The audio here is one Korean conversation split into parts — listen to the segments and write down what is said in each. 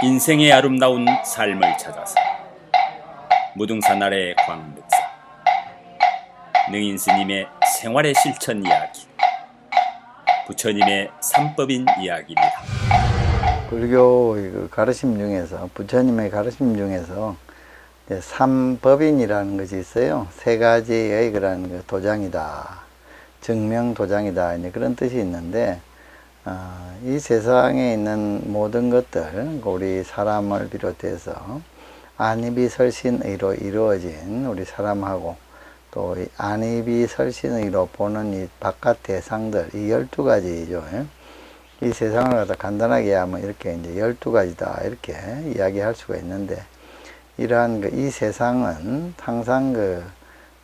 인생의 아름다운 삶을 찾아서 무등산 아래 광북사 능인 스님의 생활의 실천 이야기, 부처님의 삼법인 이야기입니다. 불교 가르침 중에서, 부처님의 가르침 중에서 삼법인이라는 것이 있어요. 세 가지의 그런 도장이다, 증명 도장이다, 이제 그런 뜻이 있는데, 이 세상에 있는 모든 것들, 우리 사람을 비롯해서 안이비설신의로 이루어진 우리 사람하고 또 안이비설신의로 보는 이 바깥 대상들, 이 12가지죠. 이 세상을 갖다 간단하게 하면 이렇게 이제 12가지다, 이렇게 이야기할 수가 있는데, 이러한 이 세상은 항상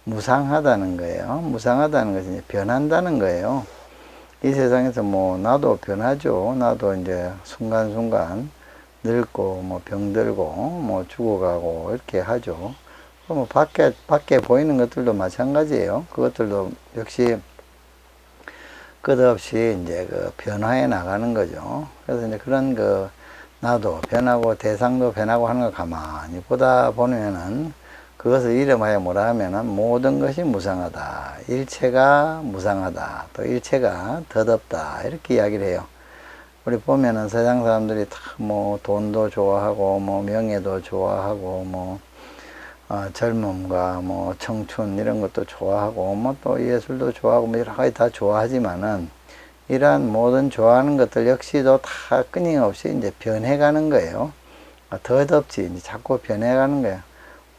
무상하다는 거예요. 무상하다는 것은 이제 변한다는 거예요. 이 세상에서 나도 변하죠. 나도 이제 순간순간 늙고 병들고 죽어가고 이렇게 하죠. 밖에 보이는 것들도 마찬가지예요. 그것들도 역시 끝없이 이제 변화해 나가는 거죠. 그래서 이제 그런 나도 변하고 대상도 변하고 하는 걸 가만히 보다 보면은, 그것을 이름하여 뭐라 하면은 모든 것이 무상하다, 일체가 무상하다, 또 일체가 덧없다, 이렇게 이야기를 해요. 우리 보면은 세상 사람들이 다 돈도 좋아하고 명예도 좋아하고 젊음과 청춘 이런 것도 좋아하고 또 예술도 좋아하고 여러 가지 다 좋아하지만은, 이러한 모든 좋아하는 것들 역시도 다 끊임없이 이제 변해가는 거예요. 덧없이 이제 자꾸 변해가는 거예요.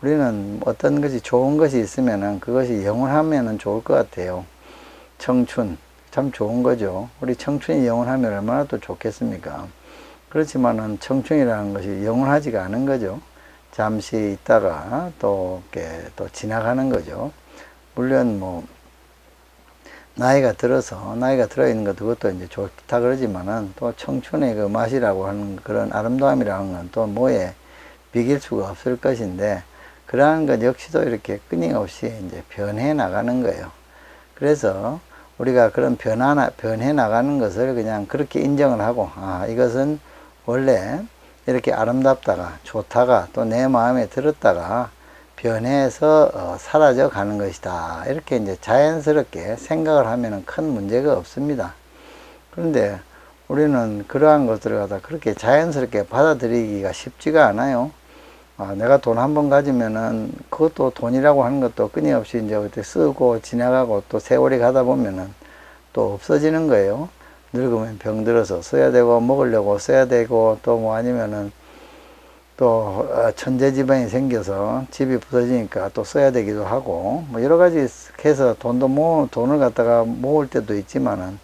우리는 어떤 것이 좋은 것이 있으면은 그것이 영원하면은 좋을 것 같아요. 청춘 참 좋은 거죠. 우리 청춘이 영원하면 얼마나 또 좋겠습니까? 그렇지만은 청춘이라는 것이 영원하지가 않은 거죠. 잠시 있다가 또 지나가는 거죠. 물론 나이가 들어 있는 것도 그것도 이제 좋다 그러지만은, 또 청춘의 그 맛이라고 하는 그런 아름다움이라는 건 또 뭐에 비길 수가 없을 것인데, 그러한 것 역시도 이렇게 끊임없이 이제 변해 나가는 거예요. 그래서 우리가 그런 변해 나가는 것을 그냥 그렇게 인정을 하고, 이것은 원래 이렇게 아름답다가 좋다가 또 내 마음에 들었다가 변해서 사라져 가는 것이다, 이렇게 이제 자연스럽게 생각을 하면은 큰 문제가 없습니다. 그런데 우리는 그러한 것들을 갖다 그렇게 자연스럽게 받아들이기가 쉽지가 않아요. 내가 돈 한 번 가지면은 그것도 돈이라고 하는 것도 끊임없이 이제 그때 쓰고 지나가고 또 세월이 가다 보면은 또 없어지는 거예요. 늙으면 병들어서 써야 되고, 먹으려고 써야 되고, 또 아니면은 또 천재지변이 생겨서 집이 부서지니까 또 써야 되기도 하고, 여러 가지 해서 돈을 갖다가 모을 때도 있지만은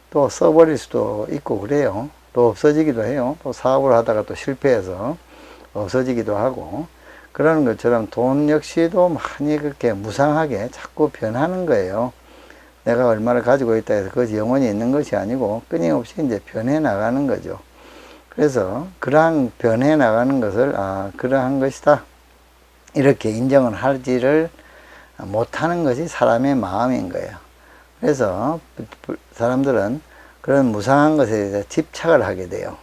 또 써버릴 수도 있고 그래요. 또 없어지기도 해요. 또 사업을 하다가 또 실패해서 없어지기도 하고, 그러는 것처럼 돈 역시도 많이 그렇게 무상하게 자꾸 변하는 거예요. 내가 얼마를 가지고 있다 해서 그것이 영원히 있는 것이 아니고 끊임없이 이제 변해 나가는 거죠. 그래서 그러한 변해 나가는 것을 그러한 것이다, 이렇게 인정을 하지를 못하는 것이 사람의 마음인 거예요. 그래서 사람들은 그런 무상한 것에 대해서 집착을 하게 돼요.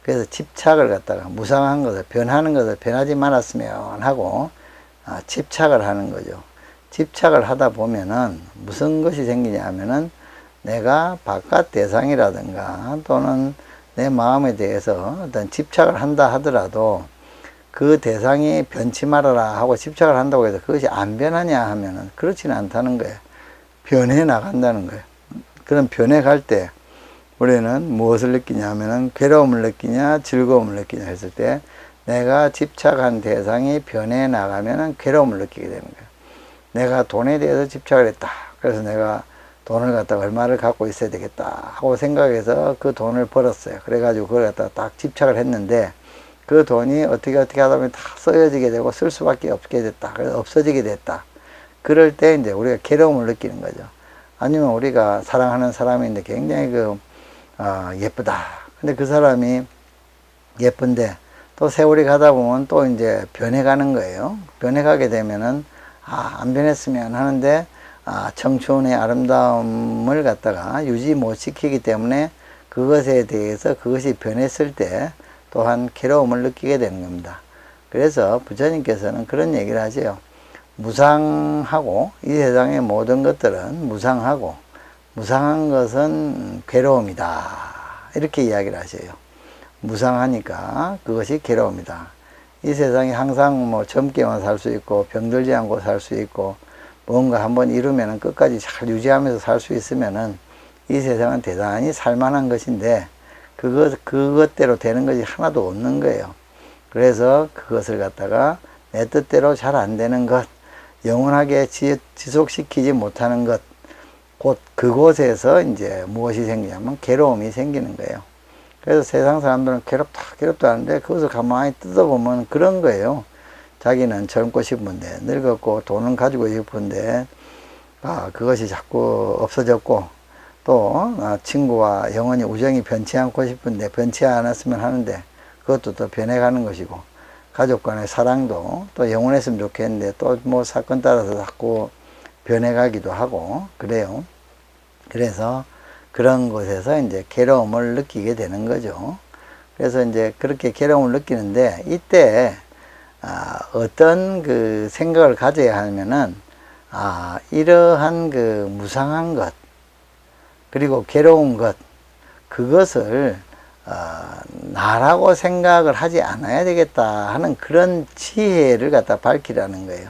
그래서 집착을 갖다가 무상한 것을, 변하는 것을 변하지 말았으면 하고 집착을 하는 거죠. 집착을 하다 보면은 무슨 것이 생기냐 하면은, 내가 바깥 대상이라든가 또는 내 마음에 대해서 어떤 집착을 한다 하더라도 그 대상이 변치 말아라 하고 집착을 한다고 해서 그것이 안 변하냐 하면은 그렇지는 않다는 거예요. 변해 나간다는 거예요. 그런 변해 갈 때 우리는 무엇을 느끼냐 하면은 괴로움을 느끼냐 즐거움을 느끼냐 했을 때, 내가 집착한 대상이 변해 나가면은 괴로움을 느끼게 되는 거예요. 내가 돈에 대해서 집착을 했다. 그래서 내가 돈을 갖다가 얼마를 갖고 있어야 되겠다 하고 생각해서 그 돈을 벌었어요. 그래가지고 그걸 갖다가 딱 집착을 했는데, 그 돈이 어떻게 하다 보면 다 쓰여지게 되고 쓸 수밖에 없게 됐다. 그래서 없어지게 됐다. 그럴 때 이제 우리가 괴로움을 느끼는 거죠. 아니면 우리가 사랑하는 사람인데 굉장히 예쁘다. 근데 그 사람이 예쁜데 또 세월이 가다 보면 또 이제 변해가는 거예요. 변해가게 되면은 안 변했으면 하는데, 청춘의 아름다움을 갖다가 유지 못 시키기 때문에 그것에 대해서 그것이 변했을 때 또한 괴로움을 느끼게 되는 겁니다. 그래서 부처님께서는 그런 얘기를 하세요. 무상하고 이 세상의 모든 것들은 무상하고 무상한 것은 괴로움이다. 이렇게 이야기를 하세요. 무상하니까 그것이 괴로움이다. 이 세상에 항상 뭐 젊게만 살 수 있고 병들지 않고 살 수 있고 뭔가 한번 이루면은 끝까지 잘 유지하면서 살 수 있으면은 이 세상은 대단히 살만한 것인데 그것대로 되는 것이 하나도 없는 거예요. 그래서 그것을 갖다가 내 뜻대로 잘 안 되는 것, 영원하게 지속시키지 못하는 것, 곧 그곳에서 이제 무엇이 생기냐면 괴로움이 생기는 거예요. 그래서 세상 사람들은 괴롭다 하는데 그것을 가만히 뜯어보면 그런 거예요. 자기는 젊고 싶은데 늙었고 돈은 가지고 싶은데 그것이 자꾸 없어졌고 또 친구와 영원히 우정이 변치 않고 싶은데 변치 않았으면 하는데 그것도 또 변해가는 것이고 가족 간의 사랑도 또 영원했으면 좋겠는데 또 뭐 사건 따라서 자꾸 변해가기도 하고 그래요. 그래서 그런 곳에서 이제 괴로움을 느끼게 되는 거죠. 그래서 이제 그렇게 괴로움을 느끼는데 이때 어떤 그 생각을 가져야 하면은 이러한 그 무상한 것 그리고 괴로운 것 그것을 나라고 생각을 하지 않아야 되겠다 하는 그런 지혜를 갖다 밝히라는 거예요.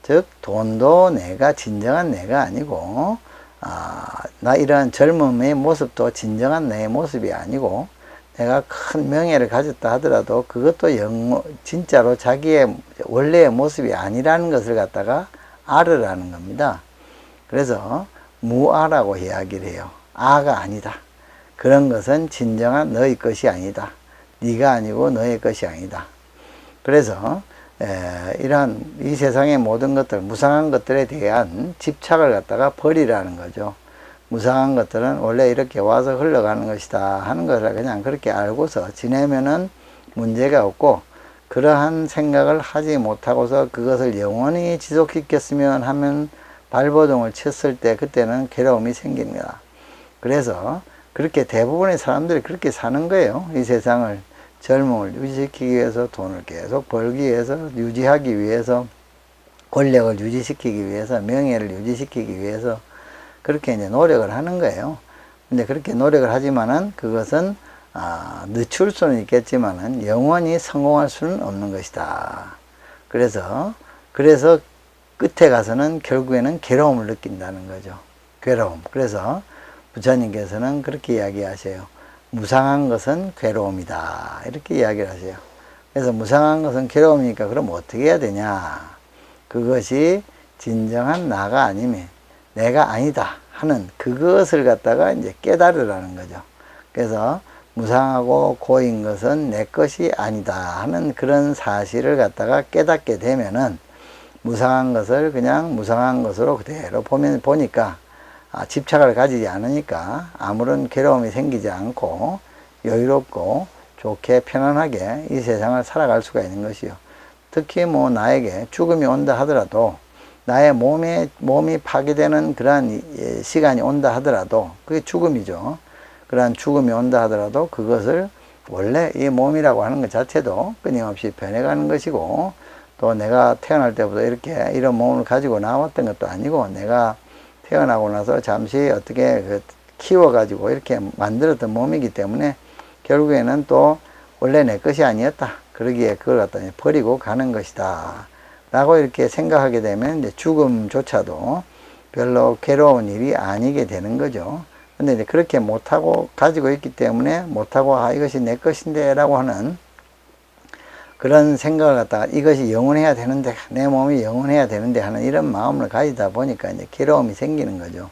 즉 돈도 내가 진정한 내가 아니고 나 이런 젊음의 모습도 진정한 내 모습이 아니고 내가 큰 명예를 가졌다 하더라도 그것도 진짜로 자기의 원래의 모습이 아니라는 것을 갖다가 알으라는 겁니다. 그래서 무아라고 이야기를 해요. 아가 아니다. 그런 것은 진정한 너의 것이 아니다. 네가 아니고 너의 것이 아니다. 그래서 이러한 이 세상의 모든 것들, 무상한 것들에 대한 집착을 갖다가 버리라는 거죠. 무상한 것들은 원래 이렇게 와서 흘러가는 것이다 하는 것을 그냥 그렇게 알고서 지내면은 문제가 없고 그러한 생각을 하지 못하고서 그것을 영원히 지속시켰으면 하면 발버둥을 쳤을 때 그때는 괴로움이 생깁니다. 그래서 그렇게 대부분의 사람들이 그렇게 사는 거예요. 이 세상을 젊음을 유지시키기 위해서 돈을 계속 벌기 위해서 유지하기 위해서 권력을 유지시키기 위해서 명예를 유지시키기 위해서 그렇게 이제 노력을 하는 거예요. 근데 그렇게 노력을 하지만은 그것은 늦출 수는 있겠지만은 영원히 성공할 수는 없는 것이다. 그래서 끝에 가서는 결국에는 괴로움을 느낀다는 거죠. 괴로움. 그래서 부처님께서는 그렇게 이야기하세요. 무상한 것은 괴로움이다. 이렇게 이야기를 하세요. 그래서 무상한 것은 괴로움이니까 그럼 어떻게 해야 되냐? 그것이 진정한 나가 아니면 내가 아니다 하는 그것을 갖다가 이제 깨달으라는 거죠. 그래서 무상하고 고인 것은 내 것이 아니다 하는 그런 사실을 갖다가 깨닫게 되면은 무상한 것을 그냥 무상한 것으로 그대로 보니까 집착을 가지지 않으니까 아무런 괴로움이 생기지 않고 여유롭고 좋게 편안하게 이 세상을 살아갈 수가 있는 것이요. 특히 뭐 나에게 죽음이 온다 하더라도 나의 몸이 파괴되는 그러한 시간이 온다 하더라도 그게 죽음이죠. 그러한 죽음이 온다 하더라도 그것을 원래 이 몸이라고 하는 것 자체도 끊임없이 변해가는 것이고 또 내가 태어날 때부터 이렇게 이런 몸을 가지고 나왔던 것도 아니고 내가 태어나고 나서 잠시 어떻게 키워가지고 이렇게 만들었던 몸이기 때문에 결국에는 또 원래 내 것이 아니었다. 그러기에 그걸 갖다 버리고 가는 것이다. 라고 이렇게 생각하게 되면 이제 죽음조차도 별로 괴로운 일이 아니게 되는 거죠. 근데 이제 그렇게 못하고 가지고 있기 때문에 못하고 이것이 내 것인데 라고 하는 그런 생각을 갖다가 이것이 영원해야 되는데 내 몸이 영원해야 되는데 하는 이런 마음을 가지다 보니까 이제 괴로움이 생기는 거죠.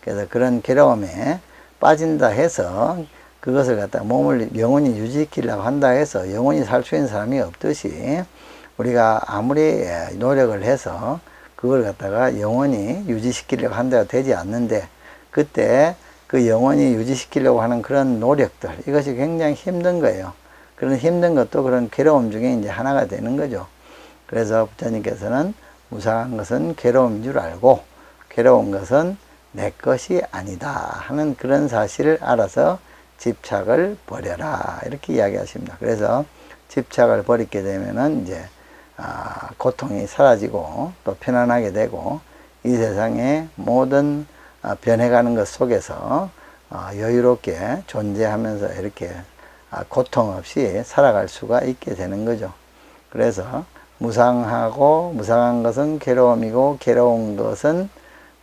그래서 그런 괴로움에 빠진다 해서 그것을 갖다가 몸을 영원히 유지시키려고 한다 해서 영원히 살 수 있는 사람이 없듯이 우리가 아무리 노력을 해서 그걸 갖다가 영원히 유지시키려고 한다고 되지 않는데 그때 그 영원히 유지시키려고 하는 그런 노력들 이것이 굉장히 힘든 거예요. 그런 힘든 것도 그런 괴로움 중에 이제 하나가 되는 거죠. 그래서 부처님께서는 무상한 것은 괴로움인 줄 알고 괴로운 것은 내 것이 아니다 하는 그런 사실을 알아서 집착을 버려라 이렇게 이야기하십니다. 그래서 집착을 버리게 되면은 이제 고통이 사라지고 또 편안하게 되고 이 세상의 모든 변해가는 것 속에서 여유롭게 존재하면서 이렇게 고통 없이 살아갈 수가 있게 되는 거죠. 그래서 무상하고 무상한 것은 괴로움이고 괴로운 것은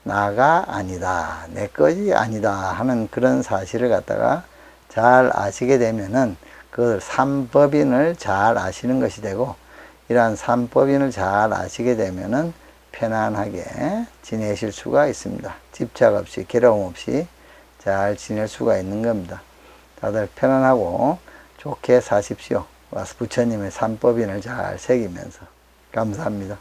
나가 아니다, 내 것이 아니다 하는 그런 사실을 갖다가 잘 아시게 되면은 그것을 삼법인을 잘 아시는 것이 되고, 이러한 삼법인을 잘 아시게 되면은 편안하게 지내실 수가 있습니다. 집착 없이 괴로움 없이 잘 지낼 수가 있는 겁니다. 다들 편안하고 좋게 사십시오. 부처님의 삼법인을 잘 새기면서. 감사합니다.